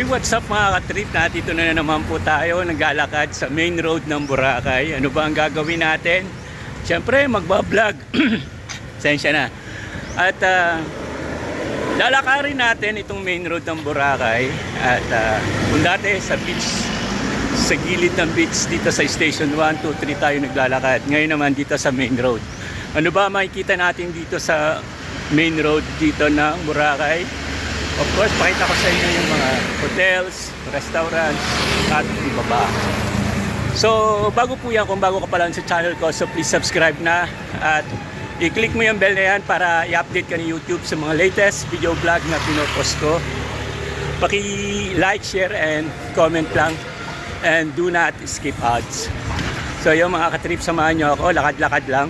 Hey, what's up mga ka-trip? Dito na naman po tayo, naglalakad sa main road ng Boracay. Ano ba ang gagawin natin? Siyempre, magbablog. Sensya na. At lalakarin natin itong main road ng Boracay. At kung dati sa beach, sa gilid ng beach dito sa station 1, 2, 3 tayo naglalakad. Ngayon naman dito sa main road. Ano ba makikita natin dito sa main road dito ng Boracay? Of course, pakita ko sa inyo yung mga hotels, restaurants, at iba pa. So, bago po yan, kung bago ka pa lang sa channel ko, so please subscribe na at i-click mo yung bell na yan para i-update ka ni YouTube sa mga latest video vlog na pinopost ko. Paki-like, share, and comment lang. And do not skip ads. So, yung mga katrip, samahan nyo ako, lakad-lakad lang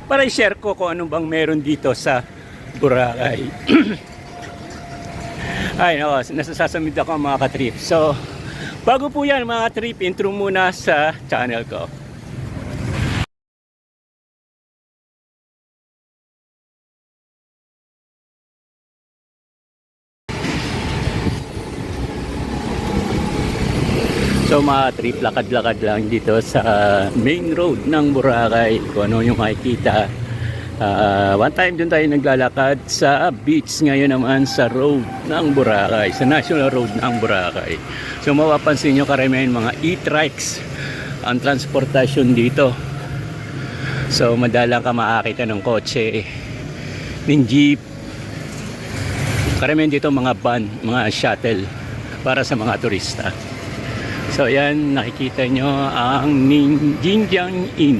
para i-share ko kung ano bang meron dito sa Boracay. Ay, no, nasasamid ako mga katrip. So, bago po yan mga katrip, intro muna sa channel ko. So mga trip, lakad-lakad lang dito sa main road ng Boracay. Kung ano yung makikita. One time dun tayo naglalakad sa beach, ngayon naman sa road ng Boracay, sa national road ng Boracay. So mapapansin nyo karamihan mga e-trikes ang transportasyon dito. So madalang ka makakita ng kotse, ng jeep, karamihan dito mga van, mga shuttle para sa mga turista. So yan, nakikita nyo ang Jinjiang Inn.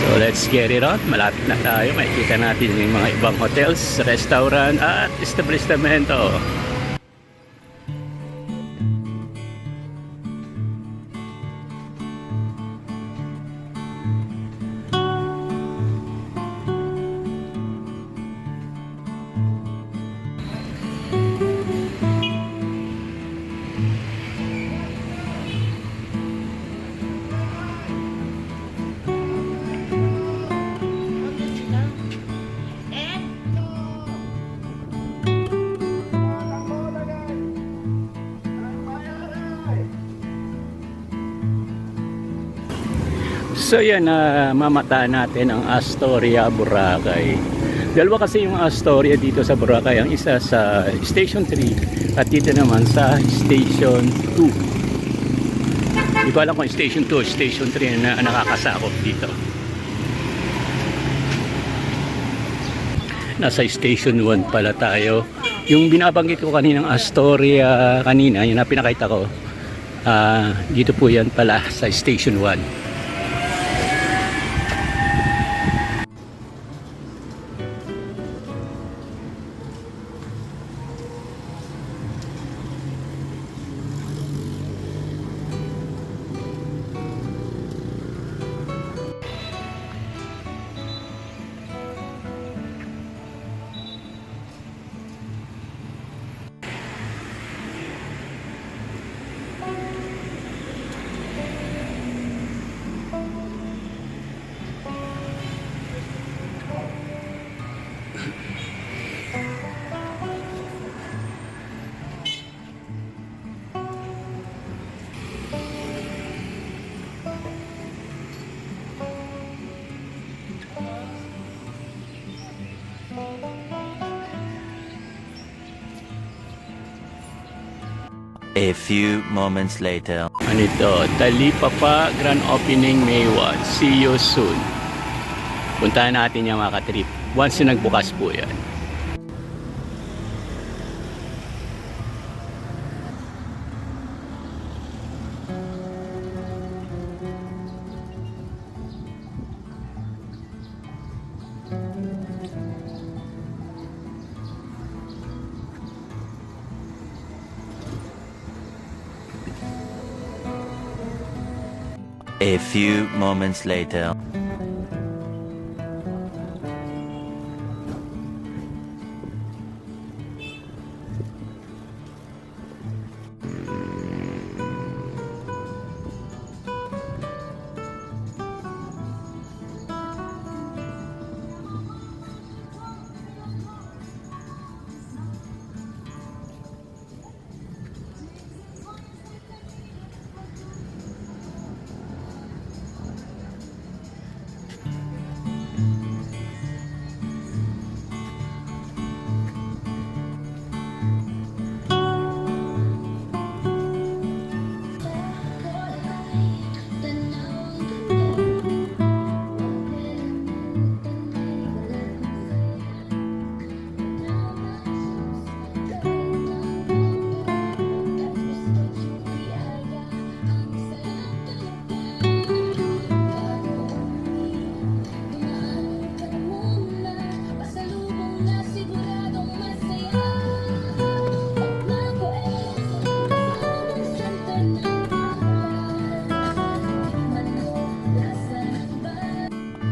So let's get it on. Malapit na tayo. Makikita natin yung mga ibang hotels, restaurant at establishmento. So yan, mamataan natin ang Astoria, Boracay. Dalawa kasi yung Astoria dito sa Boracay. Ang isa sa Station 3 at dito naman sa Station 2. Hindi ko alam kung Station 2 o Station 3 na nakakasakop dito. Nasa Station 1 pala tayo. Yung binabanggit ko kaninang Astoria kanina, yung na pinakita ko, dito po yan pala sa Station 1. A few moments later. Ano ito? Talipapa Grand Opening May 1. See you soon. Puntahan natin yung mga katrip. Once na nagbukas po yan. A few moments later.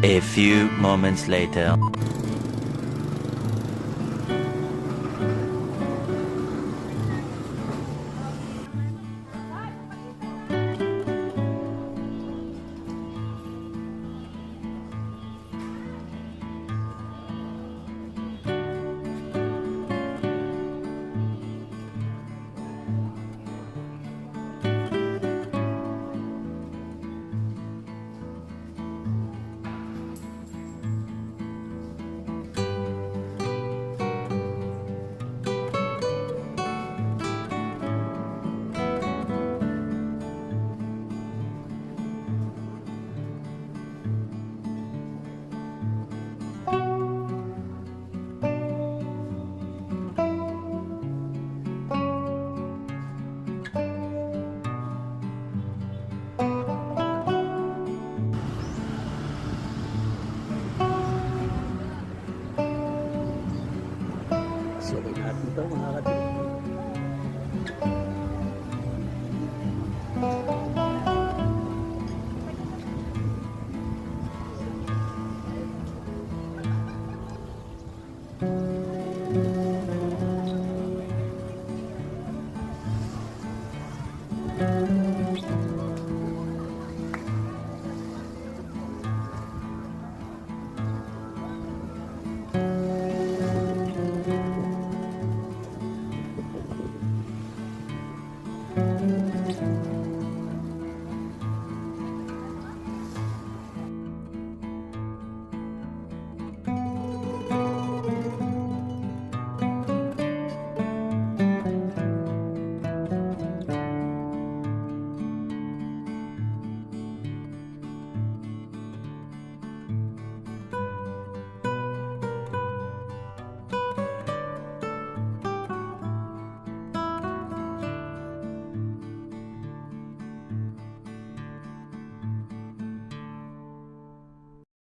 A few moments later. Sulit natin ito mga kapatid.